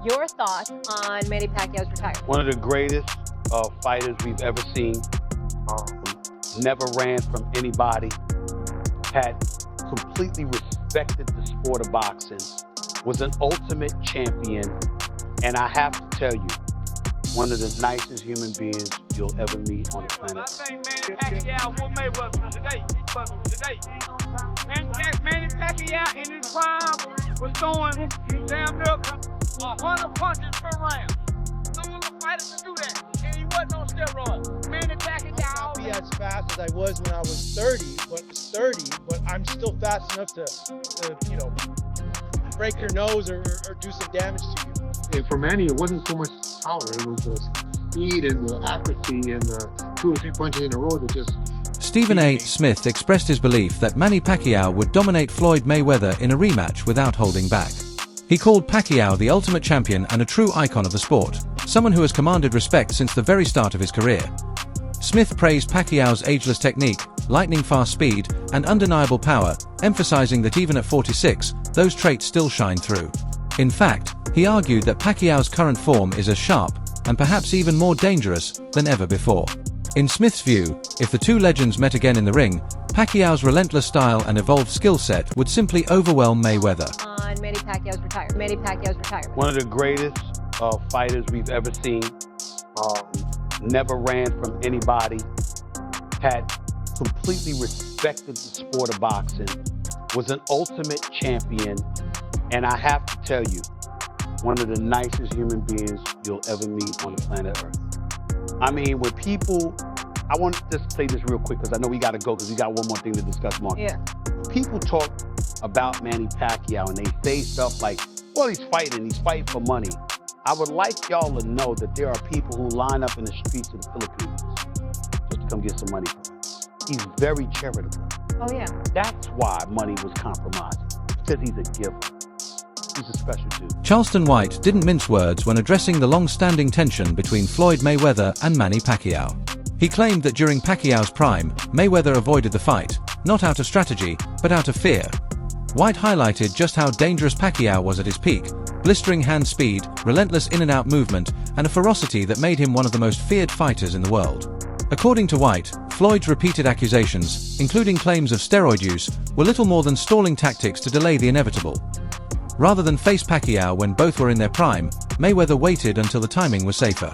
Your thoughts on Manny Pacquiao's retirement? One of the greatest fighters we've ever seen. Never ran from anybody. Had completely respected the sport of boxing. Was an ultimate champion. And I have to tell you, one of the nicest human beings you'll ever meet on the planet. I think Manny Pacquiao will Mayweather today. Manny Pacquiao in his prime was throwing damn near 100 punches per round. No other fighter can do that. And he wasn't on steroids. Manny Pacquiao. Be as fast as I was when I was 30, but I'm still fast enough to you know, break your nose or do some damage to you. And for Manny, it wasn't so much power, it was the speed and the accuracy and the 2 or 3 punches in a row that just... StephenASmith expressed his belief that Manny Pacquiao would dominate Floyd Mayweather in a rematch without holding back. He called Pacquiao the ultimate champion and a true icon of the sport, someone who has commanded respect since the very start of his career. Smith praised Pacquiao's ageless technique, lightning-fast speed, and undeniable power, emphasizing that even at 46, those traits still shine through. In fact, he argued that Pacquiao's current form is as sharp, and perhaps even more dangerous, than ever before. In Smith's view, if the two legends met again in the ring, Pacquiao's relentless style and evolved skill set would simply overwhelm Mayweather. On Manny Pacquiao's retirement. Manny Pacquiao's retirement. One of the greatest fighters we've ever seen. Never ran from anybody. Had completely respected the sport of boxing. Was an ultimate champion. And I have to tell you, one of the nicest human beings you'll ever meet on the planet Earth. I mean, when people, I want to just say this real quick because I know we got to go because we got one more thing to discuss, Mark. Yeah. People talk about Manny Pacquiao and they say stuff like, well, he's fighting for money. I would like y'all to know that there are people who line up in the streets of the Philippines just to come get some money from him. He's very charitable. Oh, yeah. That's why money was compromised, because he's a giver. He's a special dude. Charleston White didn't mince words when addressing the long-standing tension between Floyd Mayweather and Manny Pacquiao. He claimed that during Pacquiao's prime, Mayweather avoided the fight, not out of strategy, but out of fear. White highlighted just how dangerous Pacquiao was at his peak, blistering hand speed, relentless in-and-out movement, and a ferocity that made him one of the most feared fighters in the world. According to White, Floyd's repeated accusations, including claims of steroid use, were little more than stalling tactics to delay the inevitable. Rather than face Pacquiao when both were in their prime, Mayweather waited until the timing was safer.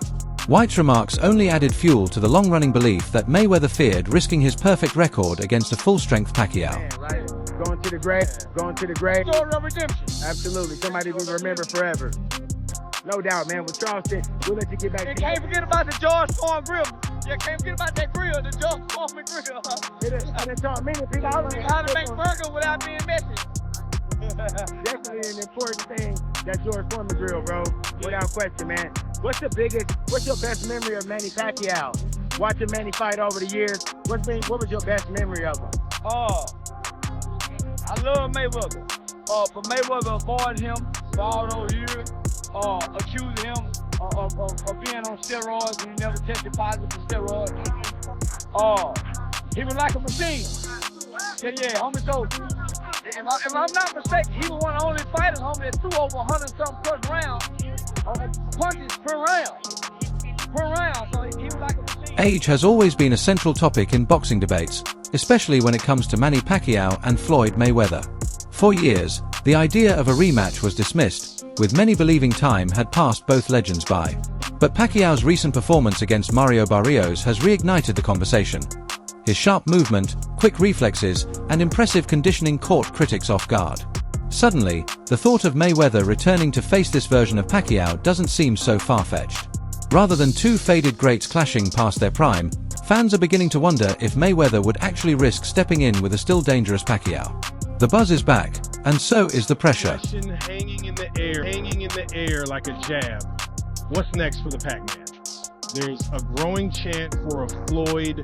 White's remarks only added fuel to the long-running belief that Mayweather feared risking his perfect record against a full-strength Pacquiao. Man, right. Going to the grave, going to the grave. Story of redemption. Absolutely, somebody will remember forever. No doubt, man. With Charleston, we'll let you get back And to can't forget about the George Foreman grill. Yeah, can't forget about that grill, the George Foreman grill. I done taught many people How to make burger without being messy. Definitely an important thing, that George Foreman grill, bro. Without question, man. What's your best memory of Manny Pacquiao? Watching Manny fight over the years, what was your best memory of him? Oh, I love Mayweather. For Mayweather avoided him for all those years, accused him of being on steroids and he never tested positive for steroids. He was like a machine. Yeah, homie, so if I'm not mistaken, he was one of the only fighters, homie, that threw over 100-something plus rounds, punches per round. So he was like a machine. Age has always been a central topic in boxing debates, especially when it comes to Manny Pacquiao and Floyd Mayweather. For years, the idea of a rematch was dismissed, with many believing time had passed both legends by. But Pacquiao's recent performance against Mario Barrios has reignited the conversation. His sharp movement, quick reflexes, and impressive conditioning caught critics off guard. Suddenly, the thought of Mayweather returning to face this version of Pacquiao doesn't seem so far-fetched. Rather than two faded greats clashing past their prime, fans are beginning to wonder if Mayweather would actually risk stepping in with a still dangerous Pacquiao. The buzz is back, and so is the pressure. Hanging in the air like a jab. What's next for the Pac-Man? There's a growing chant for a Floyd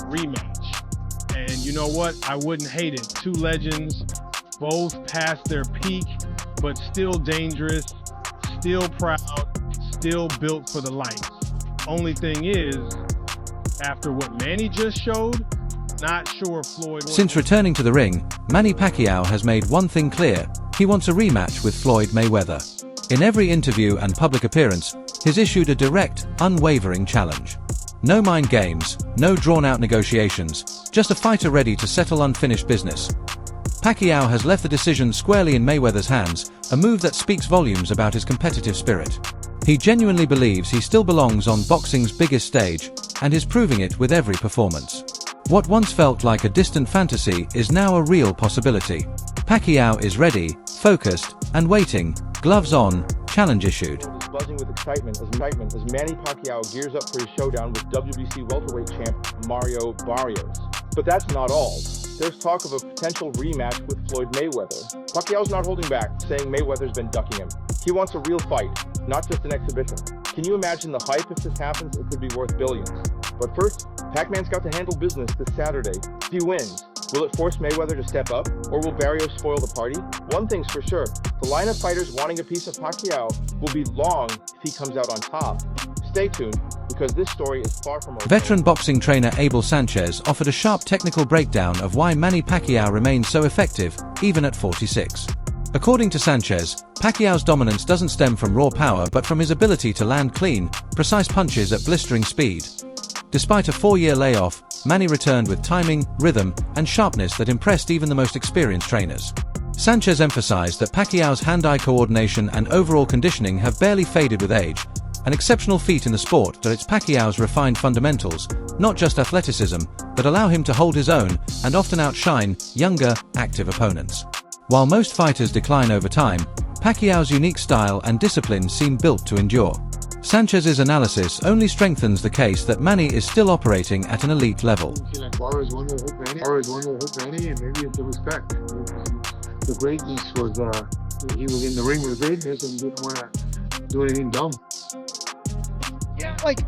rematch. And you know what? I wouldn't hate it. Two legends, both past their peak, but still dangerous, still proud, still built for the lights. Only thing is, after what Manny just showed, not sure Floyd... Since returning to the ring, Manny Pacquiao has made one thing clear: he wants a rematch with Floyd Mayweather. In every interview and public appearance, he's issued a direct, unwavering challenge. No mind games, no drawn-out negotiations, just a fighter ready to settle unfinished business. Pacquiao has left the decision squarely in Mayweather's hands, a move that speaks volumes about his competitive spirit. He genuinely believes he still belongs on boxing's biggest stage, and is proving it with every performance. What once felt like a distant fantasy is now a real possibility. Pacquiao is ready, focused, and waiting, gloves on, challenge issued. Is buzzing with excitement as Manny Pacquiao gears up for his showdown with WBC welterweight champ Mario Barrios. But that's not all. There's talk of a potential rematch with Floyd Mayweather. Pacquiao's not holding back, saying Mayweather's been ducking him. He wants a real fight, not just an exhibition. Can you imagine the hype if this happens? It could be worth billions. But first, Pac-Man's got to handle business this Saturday. If he wins, will it force Mayweather to step up, or will Barrios spoil the party? One thing's for sure, the line of fighters wanting a piece of Pacquiao will be long if he comes out on top. Stay tuned, because this story is far from over. Veteran boxing trainer Abel Sanchez offered a sharp technical breakdown of why Manny Pacquiao remains so effective, even at 46. According to Sanchez, Pacquiao's dominance doesn't stem from raw power but from his ability to land clean, precise punches at blistering speed. Despite a 4-year layoff, Manny returned with timing, rhythm, and sharpness that impressed even the most experienced trainers. Sanchez emphasized that Pacquiao's hand-eye coordination and overall conditioning have barely faded with age, an exceptional feat in the sport that it's Pacquiao's refined fundamentals, not just athleticism, that allow him to hold his own and often outshine younger, active opponents. While most fighters decline over time, Pacquiao's unique style and discipline seem built to endure. Sanchez's analysis only strengthens the case that Manny is still operating at an elite level. I feel like Barrios wanted to hit Manny, and maybe it's the respect. The greatness was he was in the ring with greatness and didn't want to do anything dumb. Yeah, like,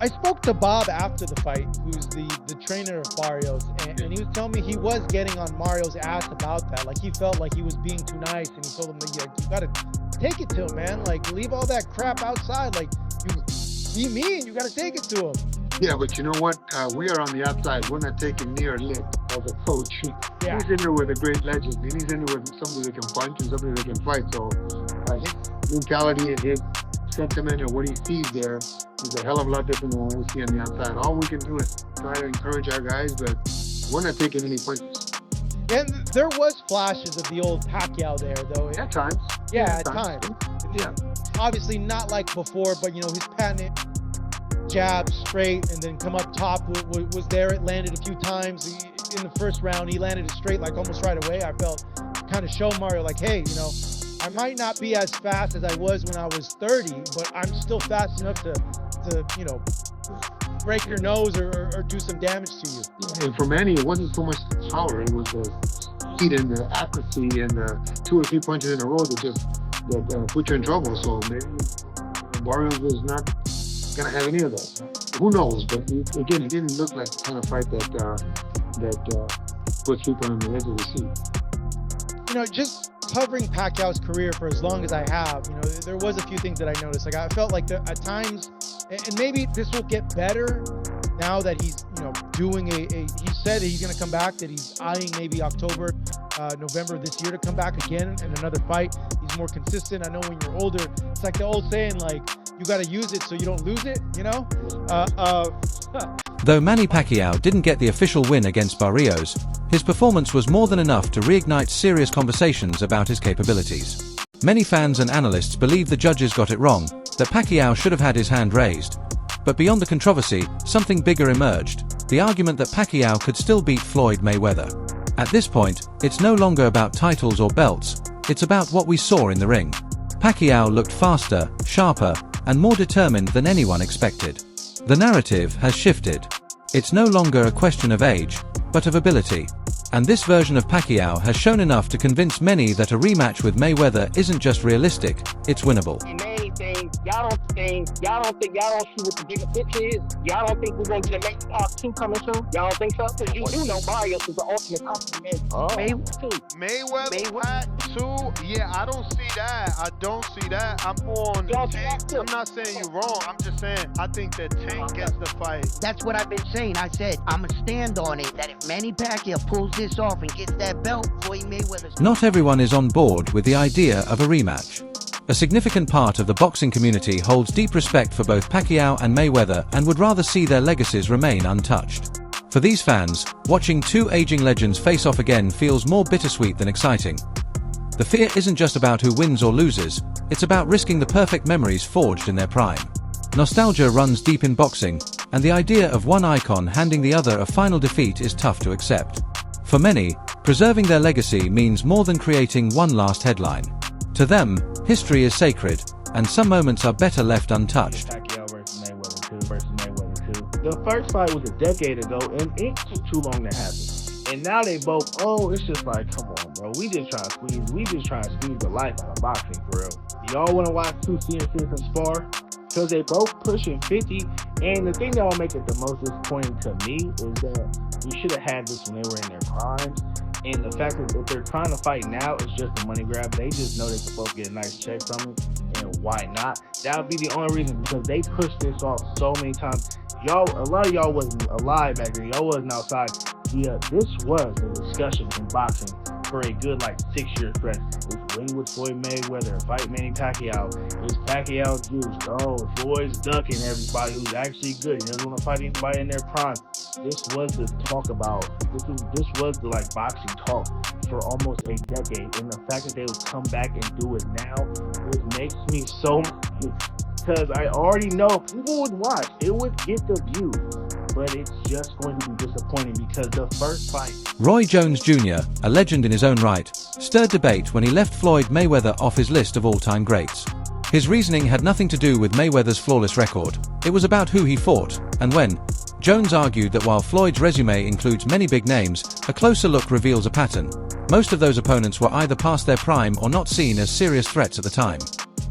I spoke to Bob after the fight, who's the trainer of Barrios, and he was telling me he was getting on Mario's ass about that. Like, he felt like he was being too nice, and he told him that, you gotta take it to him, man. Like, leave all that crap outside. Like, you be mean, you gotta take it to him. Yeah, but you know what? We are on the outside. We're not taking near a lick as a coach. Yeah. He's in there with a great legend, and he's in there with somebody that can punch and somebody that can fight. So his mentality and his sentiment and what he sees there is a hell of a lot different than what we see on the outside. All we can do is try to encourage our guys, but we're not taking any punches. And there was flashes of the old Pacquiao there, though. At times. Yeah, at times. Yeah. Obviously not like before, but, his patented jab straight and then come up top was there. It landed a few times. In the first round, he landed it straight, like almost right away. I felt kind of show Mario, like, hey, I might not be as fast as I was when I was 30, but I'm still fast enough to break your nose or do some damage to you. And for Manny, it wasn't so much the power; it was the speed and the accuracy and the 2 or 3 punches in a row that put you in trouble. So maybe Barrios was not gonna have any of that. Who knows? But again, it didn't look like the kind of fight that puts people on the edge of the seat. Just covering Pacquiao's career for as long as I have, there was a few things that I noticed. Like, I felt like at times, and maybe this will get better now that he's, doing he said he's going to come back, that he's eyeing maybe October, November of this year to come back again in another fight. He's more consistent. I know when you're older, it's like the old saying, like, you got to use it so you don't lose it, Though Manny Pacquiao didn't get the official win against Barrios, his performance was more than enough to reignite serious conversations about his capabilities. Many fans and analysts believe the judges got it wrong, that Pacquiao should have had his hand raised. But beyond the controversy, something bigger emerged, the argument that Pacquiao could still beat Floyd Mayweather. At this point, it's no longer about titles or belts, it's about what we saw in the ring. Pacquiao looked faster, sharper, and more determined than anyone expected. The narrative has shifted. It's no longer a question of age, but of ability. And this version of Pacquiao has shown enough to convince many that a rematch with Mayweather isn't just realistic, it's winnable. Y'all don't see what the bigger picture is. Y'all don't think we're going to get a next part 2 coming soon? Y'all don't think so? Because you do know Barrios is the ultimate compliment. Mayweather part 2? Yeah, I don't see that. I'm on Tank. I'm not saying you're wrong. I'm just saying I think that Tank gets the fight. That's what I've been saying. I said I'm going to stand on it that if Manny Pacquiao pulls this off and gets that belt, Floyd Mayweather. Not everyone is on board with the idea of a rematch. A significant part of the boxing community holds deep respect for both Pacquiao and Mayweather and would rather see their legacies remain untouched. For these fans, watching two aging legends face off again feels more bittersweet than exciting. The fear isn't just about who wins or loses, it's about risking the perfect memories forged in their prime. Nostalgia runs deep in boxing, and the idea of one icon handing the other a final defeat is tough to accept. For many, preserving their legacy means more than creating one last headline. To them, history is sacred, and some moments are better left untouched. Pacquiao versus Mayweather 2. The first fight was a decade ago, and it took too long to happen. And now they both, it's just like, come on, bro. We just trying to squeeze the life out of boxing, for real. Y'all want to watch two senior citizens spar? Because they both pushing 50. And the thing that will make it the most disappointing to me is that we should have had this when they were in their primes. And the fact that if they're trying to fight now, it's just a money grab. They just know they can both get a nice check from it. And why not? That would be the only reason, because they pushed this off so many times. A lot of y'all wasn't alive back then. Y'all wasn't outside. Yeah, this was a discussion in boxing for a good 6-year stretch. Is win with Floyd Mayweather, fight Manny Pacquiao. Is Pacquiao juiced? Floyd's ducking everybody who's actually good. He doesn't want to fight anybody in their prime. This was the talk about. This was the boxing talk for almost a decade. And the fact that they would come back and do it now, it makes me so mad. Because I already know people would watch. It would get the views. But it's just going to be disappointing because the first fight... Roy Jones Jr., a legend in his own right, stirred debate when he left Floyd Mayweather off his list of all-time greats. His reasoning had nothing to do with Mayweather's flawless record. It was about who he fought, and when. Jones argued that while Floyd's resume includes many big names, a closer look reveals a pattern. Most of those opponents were either past their prime or not seen as serious threats at the time.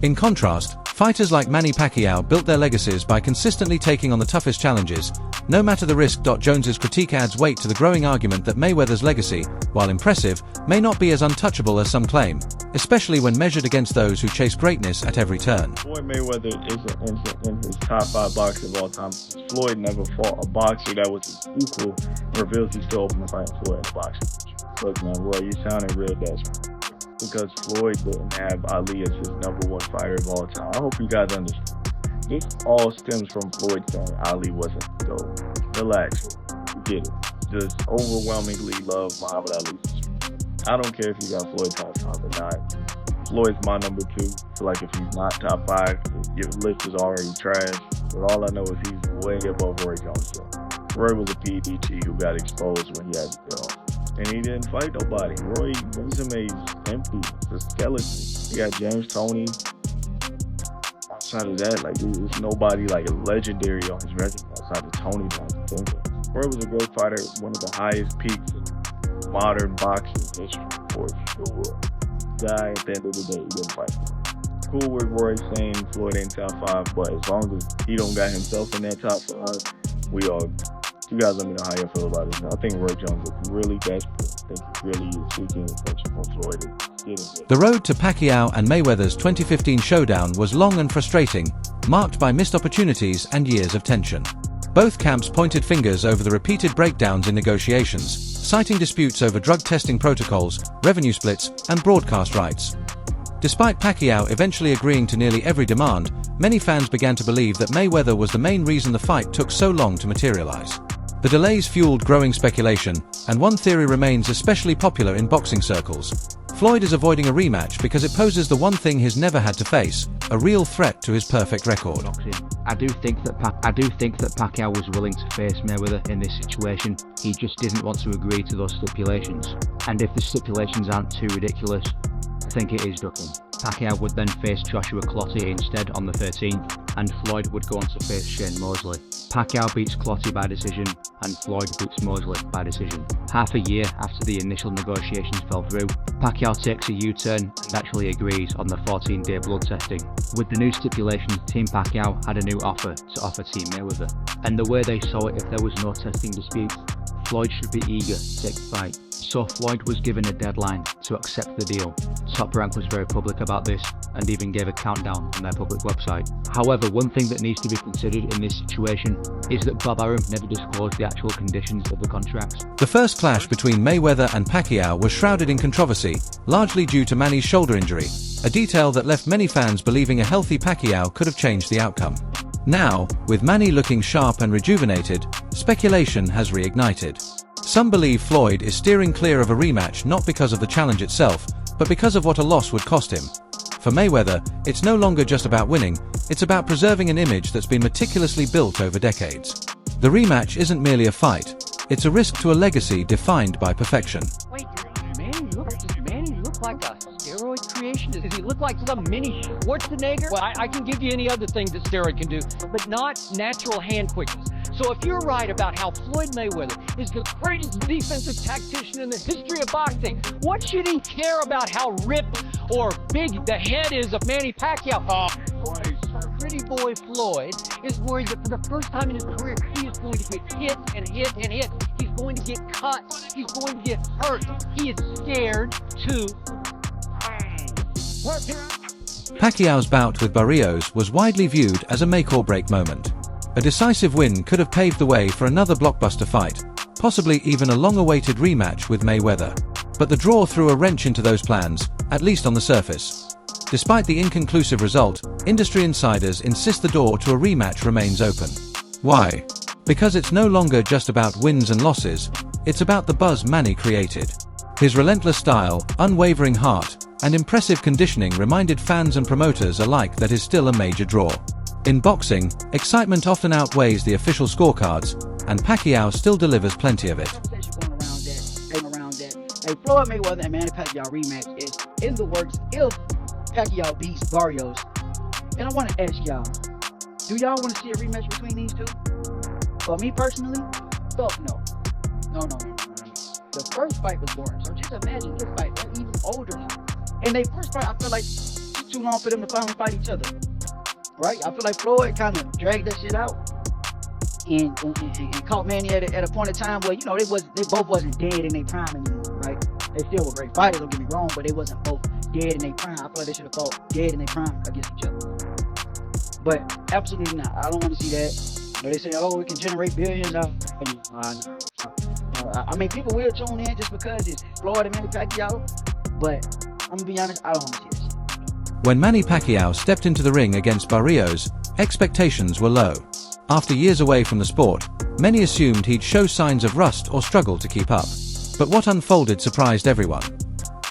In contrast, fighters like Manny Pacquiao built their legacies by consistently taking on the toughest challenges. No matter the risk. Jones's critique adds weight to the growing argument that Mayweather's legacy, while impressive, may not be as untouchable as some claim, especially when measured against those who chase greatness at every turn. Floyd Mayweather isn't in his top 5 boxers of all time. Floyd never fought a boxer that was his equal, and reveals he's still open to fighting Floyd in the boxing. Look, man, Roy, you sounding real desperate. Because Floyd didn't have Ali as his #1 fighter of all time. I hope you guys understand. This all stems from Floyd saying Ali wasn't the GOAT. Relax, you get it. Just overwhelmingly love Muhammad Ali. I don't care if you got Floyd top 5 or not. Floyd's my #2. So if he's not top 5, your list is already trash. But all I know is he's way above Roy Jones. Roy was a PDG who got exposed when he had to go. And he didn't fight nobody. Roy's resume is empty. It's a skeleton. He got James Toney. Outside of that, there's nobody legendary on his resume outside of Toney. Roy was a great fighter, one of the highest peaks in modern boxing history, for sure. Guy, at the end of the day, he didn't fight. Cool with Roy saying Floyd ain't top 5, but as long as he don't got himself in that top 5, we all. You guys let me know how you feel about it. I think Roy Jones is really desperate. I think he really is seeking attention from Floyd. The road to Pacquiao and Mayweather's 2015 showdown was long and frustrating, marked by missed opportunities and years of tension. Both camps pointed fingers over the repeated breakdowns in negotiations, citing disputes over drug testing protocols, revenue splits, and broadcast rights. Despite Pacquiao eventually agreeing to nearly every demand, many fans began to believe that Mayweather was the main reason the fight took so long to materialize. The delays fueled growing speculation, and one theory remains especially popular in boxing circles. Floyd is avoiding a rematch because it poses the one thing he's never had to face, a real threat to his perfect record. I do think that Pacquiao was willing to face Mayweather in this situation. He just didn't want to agree to those stipulations. And if the stipulations aren't too ridiculous, I think it is ducking. Pacquiao would then face Joshua Clottey instead on the 13th, and Floyd would go on to face Shane Mosley. Pacquiao beats Clottey by decision, and Floyd beats Mosley by decision. Half a year after the initial negotiations fell through, Pacquiao takes a U-turn and actually agrees on the 14-day blood testing. With the new stipulations, Team Pacquiao had a new offer to offer Team Mayweather. And the way they saw it, if there was no testing disputes, Floyd should be eager to take the fight. So Floyd was given a deadline to accept the deal. Top Rank was very public about this and even gave a countdown on their public website. However, one thing that needs to be considered in this situation is that Bob Arum never disclosed the actual conditions of the contracts. The first clash between Mayweather and Pacquiao was shrouded in controversy, largely due to Manny's shoulder injury, a detail that left many fans believing a healthy Pacquiao could have changed the outcome. Now, with Manny looking sharp and rejuvenated, speculation has reignited. Some believe Floyd is steering clear of a rematch not because of the challenge itself, but because of what a loss would cost him. For Mayweather, it's no longer just about winning, it's about preserving an image that's been meticulously built over decades. The rematch isn't merely a fight, it's a risk to a legacy defined by perfection. Wait, does Manny look like a steroid creation? Does he look like some mini Schwarzenegger? Well, I can give you any other thing that steroid can do, but not natural hand quickness. So if you're right about how Floyd Mayweather is the greatest defensive tactician in the history of boxing, what should he care about how ripped or big the head is of Manny Pacquiao? Pretty boy Floyd is worried that for the first time in his career, he is going to get hit and hit and hit. He's going to get cut. He's going to get hurt. He is scared to. Pacquiao's bout with Barrios was widely viewed as a make-or-break moment. A decisive win could have paved the way for another blockbuster fight, possibly even a long-awaited rematch with Mayweather. But the draw threw a wrench into those plans, at least on the surface. Despite the inconclusive result, industry insiders insist the door to a rematch remains open. Why? Because it's no longer just about wins and losses, it's about the buzz Manny created. His relentless style, unwavering heart, and impressive conditioning reminded fans and promoters alike that he's still a major draw. In boxing, excitement often outweighs the official scorecards, and Pacquiao still delivers plenty of it. A Floyd Mayweather and Manny Pacquiao rematch is in the works if Pacquiao beats Barrios. And I want to ask y'all, do y'all want to see a rematch between these two? For me personally, fuck no. No. The first fight was boring, so just imagine this fight. They're even older now. And they first fight, I feel like it's too long for them to finally fight each other. Right? I feel like Floyd kind of dragged that shit out and caught Manny at a point in time where, you know, they both wasn't dead in their prime anymore, right? They still were great fighters, don't get me wrong, but they wasn't both dead in their prime. I feel like they should have fought dead in their prime against each other. But absolutely not. I don't want to see that. You know, they say, oh, it can generate billions. I mean, people will tune in just because it's Floyd and Manny Pacquiao, but I'm gonna be honest, I don't want to see this shit. When Manny Pacquiao stepped into the ring against Barrios, expectations were low. After years away from the sport, many assumed he'd show signs of rust or struggle to keep up. But what unfolded surprised everyone.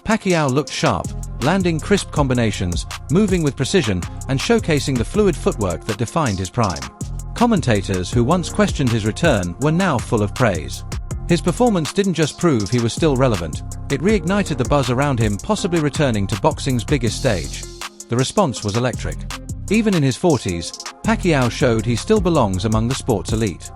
Pacquiao looked sharp, landing crisp combinations, moving with precision, and showcasing the fluid footwork that defined his prime. Commentators who once questioned his return were now full of praise. His performance didn't just prove he was still relevant, it reignited the buzz around him, possibly returning to boxing's biggest stage. The response was electric. Even in his 40s, Pacquiao showed he still belongs among the sport's elite.